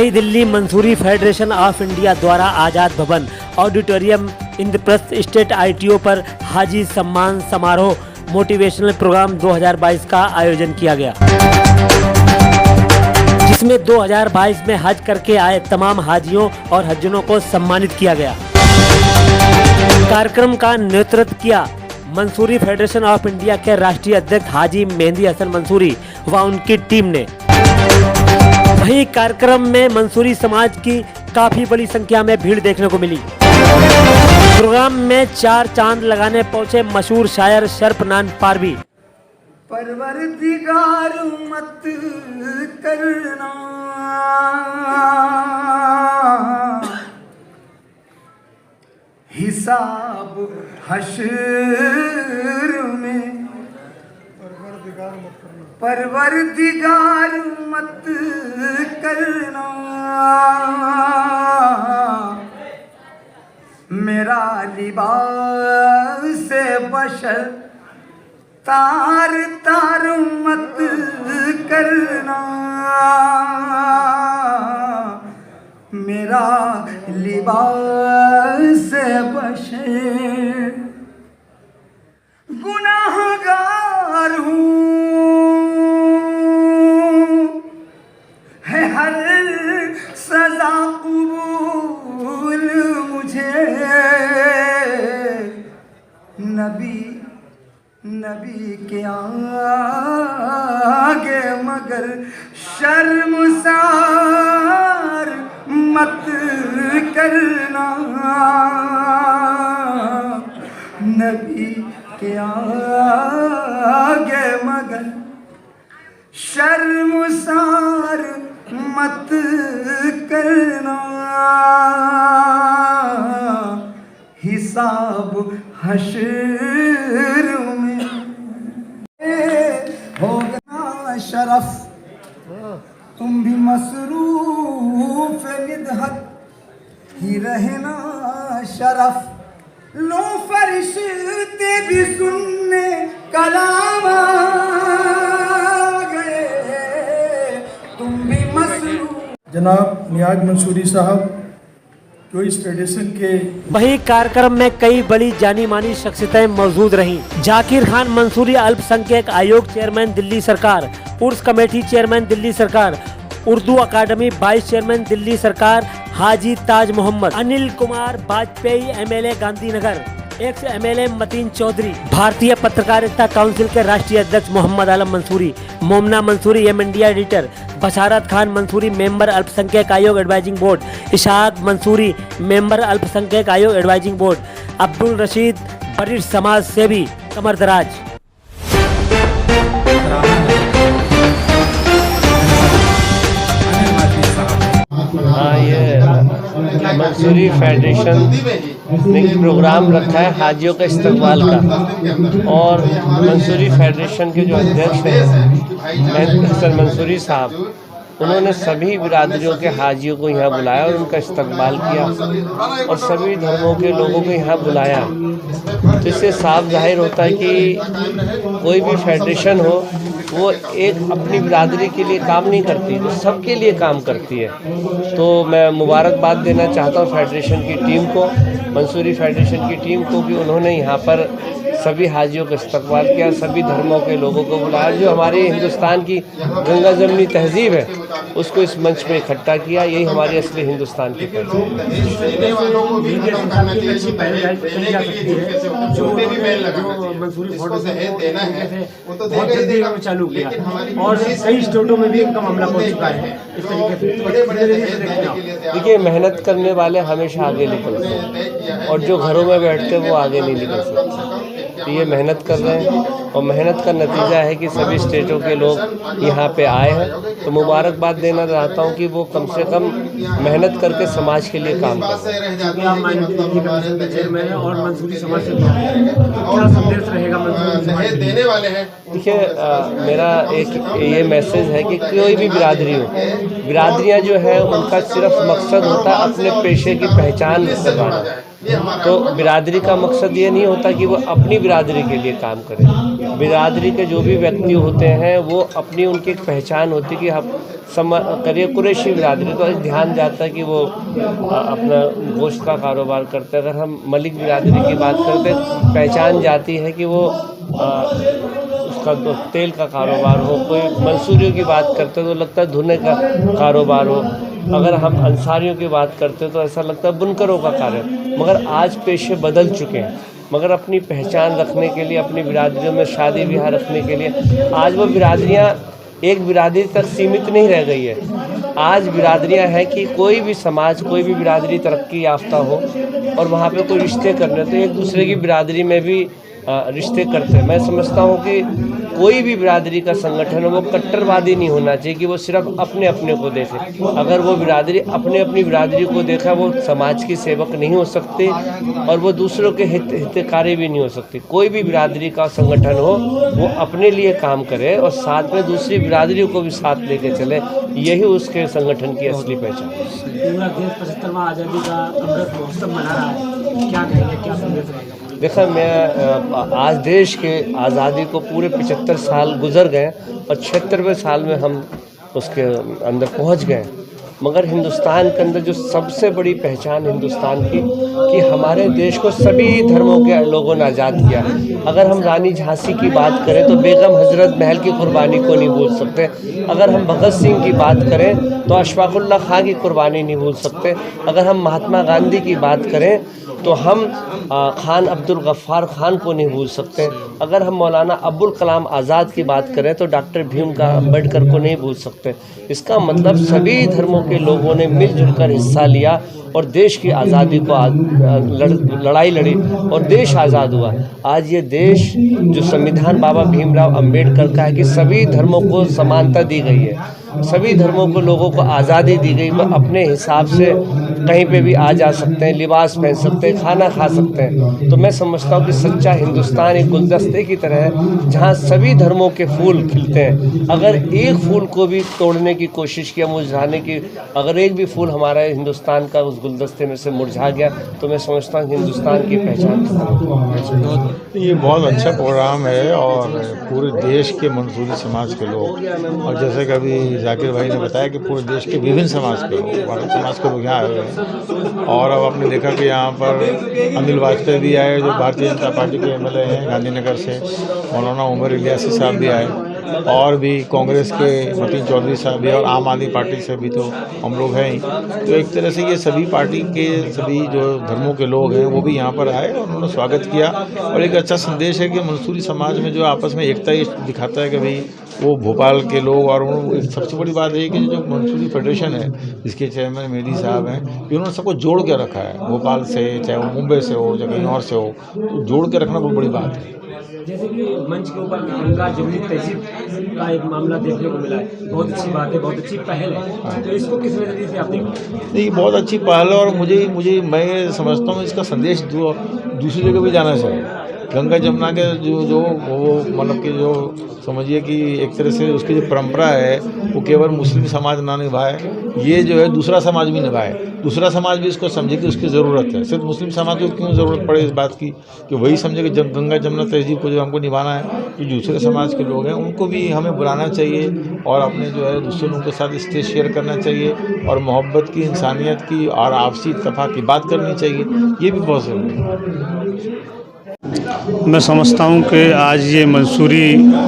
नई Delhi Mansuri federation of India द्वारा आज़ाद भवन ऑडिटोरियम इंद्रप्रस्थ स्टेट ITO पर हाजी सम्मान समारोह मोटिवेशनल प्रोग्राम 2022 का आयोजन किया गया, जिसमें 2022 में हज करके आए तमाम हाजियों और हज्जनों को सम्मानित किया गया। कार्यक्रम का नेतृत्व किया मंसूरी फेडरेशन ऑफ इंडिया के राष्ट्रीय अध्यक्ष हाजी मेहंदी हसन मंसूरी व उनकी टीम ने। वहीं कार्यक्रम में मंसूरी समाज की काफी बड़ी संख्या में भीड़ देखने को मिली। प्रोग्राम में 4 चांद लगाने पहुंचे मशहूर शायर शर्फनान पारवी। परवरदिगार मत करना हिसाब हश्र में, परवरदिगार मत करना मेरा लिबास बशर तार तार मत करना, मेरा लिबास बशर। गुनाहगार हूँ है हर सजा कबूल मुझे, नबी के आगे मगर शर्मसार मत करना, नबी के आगे मगर शर्मसार मत करना, हिसाब हश्र में होगा शरफ, तुम भी मसरूफ निदहत ही रहना शरफ। लो फरिश्ते भी सुनने कलाम आ गए, तुम भी मसरूफ। जनाब नियाज मंसूरी साहब जो इस फेडरेशन के। वहीं कार्यक्रम में कई बड़ी जानी मानी शख्सियतें मौजूद रहीं। जाकिर खान मंसूरी अल्पसंख्यक आयोग चेयरमैन दिल्ली सरकार, उर्स कमेटी चेयरमैन दिल्ली सरकार, Urdu academy vice chairman Delhi सरकार Haji Taj Mohammad, Anil Kumar Vajpayee MLA Gandhinagar, ex MLA Mateen Chaudhary, भारतीय पत्रकारिता काउंसिल के राष्ट्रीय अध्यक्ष Mohammad Alam Mansoori, Momina Mansoori MNDA editor, Basharat Khan Mansoori member अल्पसंख्यक आयोग advising board, Ishaq Mansoori member अल्पसंख्यक आयोग एडवाइजिंग बोर्ड, अब्दुल रशीद वरिष्ठ समाज सेवी कमर दराज। हाँ, ये मंसूरी फेडरेशन ने प्रोग्राम रखा है हाजियों के इस्तकबाल का, और मंसूरी फेडरेशन के जो अध्यक्ष हैं मेहंदी हसन मंसूरी साहब, उन्होंने सभी बिरादरियों के हाजियों को यहाँ बुलाया और उनका इस्तकबाल किया और सभी धर्मों के लोगों को यहाँ बुलाया। तो इससे साफ जाहिर होता है कि कोई भी फेडरेशन हो वो एक अपनी बिरादरी के लिए काम नहीं करती, वो सबके लिए काम करती है। तो मैं मुबारकबाद देना चाहता हूँ फेडरेशन की टीम को, मंसूरी फेडरेशन की टीम को, कि उन्होंने यहाँ पर सभी हाजियों का इस्तकबाल किया, सभी धर्मों के लोगों को बुलाया। जो हमारे हिंदुस्तान की गंगा जमनी तहजीब है उसको इस मंच में इकट्ठा किया, यही हमारी असली हिंदुस्तान की पहचान चालू किया और कई स्टेटों में भी इनका मामला पहुंच चुका है। इस तरीके से देखिए, मेहनत करने वाले हमेशा आगे निकलते हैं और जो घरों में बैठते हैं वो आगे नहीं निकल सकते। तो ये मेहनत कर रहे हैं और मेहनत का नतीजा है कि सभी स्टेटों के लोग यहाँ पे आए हैं। तो मुबारकबाद देना चाहता हूँ कि वो कम से कम मेहनत करके समाज के लिए काम कर रहे हैं। और मंसूरी समाज से क्या संदेश रहेगा देने वाले हैं? देखिए, मेरा एक ये मैसेज है कि कोई भी बिरादरी हो, बिरादरियाँ जो है उनका सिर्फ मकसद होता है अपने पेशे की पहचान करवाना। तो बिरादरी का मकसद ये नहीं होता कि वो अपनी बिरादरी के लिए काम करें। बिरादरी के जो भी व्यक्ति होते हैं वो अपनी उनकी एक पहचान होती है कि हम करिए कुरैशी बिरादरी, तो ध्यान जाता है कि वो अपना गोश्त का कारोबार करते हैं। अगर हम मलिक बिरादरी की बात करते हैं, पहचान जाती है कि वो उसका तो तेल का कारोबार हो। कोई मंसूरियों की बात करते तो लगता है धुने का कारोबार हो। अगर हम अंसारियों की बात करते तो ऐसा लगता है बुनकरों का कार्य। मगर आज पेशे बदल चुके हैं, मगर अपनी पहचान रखने के लिए, अपनी बिरादरियों में शादी ब्याह रखने के लिए आज वो बिरादरियाँ एक बिरादरी तक सीमित नहीं रह गई है। आज बिरादरियां हैं कि कोई भी समाज, कोई भी बिरादरी तरक्की याफ्ता हो और वहाँ पे कोई रिश्ते करने तो एक दूसरे की बिरादरी में भी रिश्ते करते हैं। मैं समझता हूँ कि कोई भी बिरादरी का संगठन है वो कट्टरवादी नहीं होना चाहिए कि वो सिर्फ अपने अपने को देखे। अगर वो बिरादरी अपने अपनी बिरादरी को देखा, वो समाज की सेवक नहीं हो सकते और वो दूसरों के हितकारी भी नहीं हो सकती। कोई भी बिरादरी का संगठन हो वो अपने लिए काम करे और साथ में दूसरी बिरादरियों को भी साथ लेके चले, यही उसके संगठन की असली पहचान है। पूरा देश 75वां आज़ादी का अमृत महोत्सव मना रहा है, क्या कहेंगे, क्या संदेश रहेगा? देखा, मैं आज देश के आज़ादी को पूरे 75 साल गुजर गए और 76वें साल में हम उसके अंदर पहुंच गए। मगर हिंदुस्तान के अंदर जो सबसे बड़ी पहचान हिंदुस्तान की कि हमारे देश को सभी धर्मों के लोगों ने आज़ाद किया। अगर हम रानी झांसी की बात करें तो बेगम हजरत महल की कुर्बानी को नहीं भूल सकते। अगर हम भगत सिंह की बात करें तो अशफाकुल्लाह खां की कुर्बानी नहीं भूल सकते। अगर हम महात्मा गांधी की बात करें तो हम खान अब्दुल गफ्फार खान को नहीं भूल सकते। अगर हम मौलाना अबुल कलाम आज़ाद की बात करें तो डॉक्टर भीमराव अम्बेडकर को नहीं भूल सकते। इसका मतलब सभी धर्मों के लोगों ने मिलजुल कर हिस्सा लिया और देश की आज़ादी को लड़ाई लड़ी और देश आज़ाद हुआ। आज ये देश जो संविधान बाबा भीमराव अम्बेडकर का है कि सभी धर्मों को समानता दी गई है, सभी धर्मों को लोगों को आज़ादी दी गई, वह अपने हिसाब से कहीं पे भी आ जा सकते हैं, लिबास पहन सकते हैं, खाना खा सकते हैं। तो मैं समझता हूँ कि सच्चा हिंदुस्तान एक गुलदस्ते की तरह है जहाँ सभी धर्मों के फूल खिलते हैं। अगर एक फूल को भी तोड़ने की कोशिश किया, मुरझाने की, अगर एक भी फूल हमारा हिंदुस्तान का उस गुलदस्ते में से मुरझा गया तो मैं समझता हूँ हिंदुस्तान की पहचान। ये बहुत अच्छा प्रोग्राम है और पूरे देश के मंसूरी समाज के लोग, और जैसे कि अभी जाकिर भाई ने बताया कि पूरे देश के विभिन्न समाज के लोग, भारत समाज के लोग यहाँ आए हुए हैं। और अब आपने देखा कि यहाँ पर अनिल वाजपेयी भी आए जो भारतीय जनता पार्टी के एमएलए हैं गांधीनगर से, मौलाना उमर इलियासी साहब भी आए, और भी कांग्रेस के मतीन चौधरी साहब भी, और आम आदमी पार्टी से भी तो हम लोग हैं ही। तो एक तरह से ये सभी पार्टी के सभी जो धर्मों के लोग हैं वो भी यहाँ पर आए और उन्होंने स्वागत किया। और एक अच्छा संदेश है कि मंसूरी समाज में जो आपस में एकता ये दिखाता है कि भाई वो भोपाल के लोग, और सबसे बड़ी बात है कि जो मंसूरी फेडरेशन है जिसके चेयरमैन मेहदी साहब हैं, कि उन्होंने सबको जोड़ के रखा है, भोपाल से चाहे वो मुंबई से हो चाहे कहीं और से हो, तो जोड़ के रखना बहुत बड़ी बात है। जैसे कि मंच के ऊपर गंगा जमुनी तहजीब का एक मामला देखने को मिला है, बहुत अच्छी बात है, बहुत अच्छी पहल है, तो इसको किस नज़रिए से आप देखते हैं? नहीं, बहुत अच्छी पहल है और मुझे मैं समझता हूँ इसका संदेश दूसरी जगह भी जाना चाहिए। गंगा जमुना के जो वो मतलब कि जो समझिए कि एक तरह से उसकी जो परंपरा है वो केवल मुस्लिम समाज ना निभाए, ये जो है दूसरा समाज भी निभाए, दूसरा समाज भी इसको समझे कि उसकी ज़रूरत है। सिर्फ मुस्लिम समाज को क्यों ज़रूरत पड़े इस बात की कि वही समझे कि जब गंगा जमुना तहजीब को जो हमको निभाना है, जो दूसरे समाज के लोग हैं उनको भी हमें बुलाना चाहिए और अपने जो है दूसरों के साथ स्टेज शेयर करना चाहिए और मोहब्बत की, इंसानियत की और आपसी इत्तेफाक की बात करनी चाहिए। ये भी बहुत ज़रूरी है। मैं समझता हूं कि आज ये मंसूरी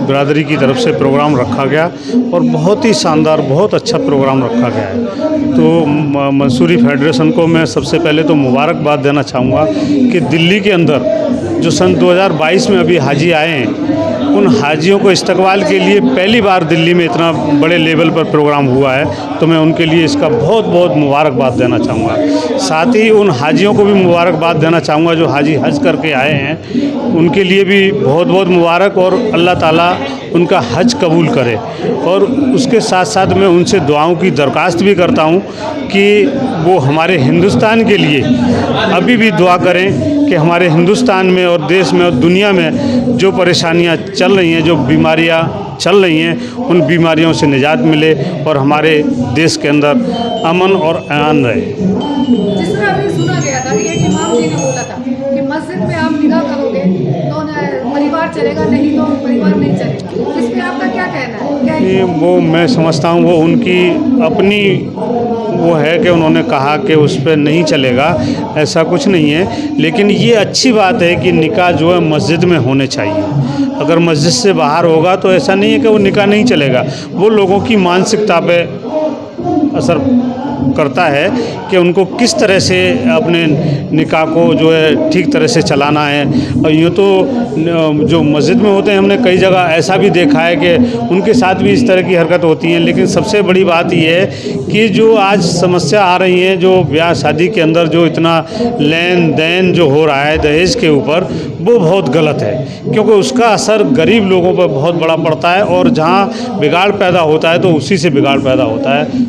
बिरादरी की तरफ से प्रोग्राम रखा गया और बहुत ही शानदार, बहुत अच्छा प्रोग्राम रखा गया है। तो मंसूरी फेडरेशन को मैं सबसे पहले तो मुबारकबाद देना चाहूँगा कि दिल्ली के अंदर जो सन 2022 में अभी हाजी आए हैं, उन हाजियों को इस्तकबाल के लिए पहली बार दिल्ली में इतना बड़े लेवल पर प्रोग्राम हुआ है, तो मैं उनके लिए इसका बहुत बहुत मुबारकबाद देना चाहूँगा। साथ ही उन हाजियों को भी मुबारकबाद देना चाहूँगा जो हाजी हज करके आए हैं, उनके लिए भी बहुत बहुत मुबारक और अल्लाह ताला उनका हज कबूल करे। और उसके साथ साथ मैं उनसे दुआओं की दरख्वास्त भी करता हूँ कि वो हमारे हिंदुस्तान के लिए अभी भी दुआ करें कि हमारे हिंदुस्तान में और देश में और दुनिया में जो परेशानियाँ चल रही हैं, जो बीमारियाँ चल रही हैं, उन बीमारियों से निजात मिले और हमारे देश के अंदर अमन और ऐन रहे। जिस तरह अभी सुना गया था कि बाप जी ने बोला था कि मस्जिद में आप निकाह करोगे तो परिवार चलेगा, नहीं तो परिवार नहीं चलेगा। इस पे आपका क्या कहना है? क्या ये वो मैं समझता हूँ वो उनकी अपनी वो है कि उन्होंने कहा कि उस पर नहीं चलेगा, ऐसा कुछ नहीं है। लेकिन ये अच्छी बात है कि निकाह जो है मस्जिद में होने चाहिए। अगर मस्जिद से बाहर होगा तो ऐसा नहीं है कि वो निकाह नहीं चलेगा। वो लोगों की मानसिकता पे असर करता है कि उनको किस तरह से अपने निकाह को जो है ठीक तरह से चलाना है। और यूँ तो जो मस्जिद में होते हैं हमने कई जगह ऐसा भी देखा है कि उनके साथ भी इस तरह की हरकत होती हैं। लेकिन सबसे बड़ी बात यह है कि जो आज समस्या आ रही है, जो ब्याह शादी के अंदर जो इतना लेन देन जो हो रहा है दहेज के ऊपर, वो बहुत गलत है, क्योंकि उसका असर गरीब लोगों पर बहुत बड़ा पड़ता है और जहाँ बिगाड़ पैदा होता है तो उसी से बिगाड़ पैदा होता है।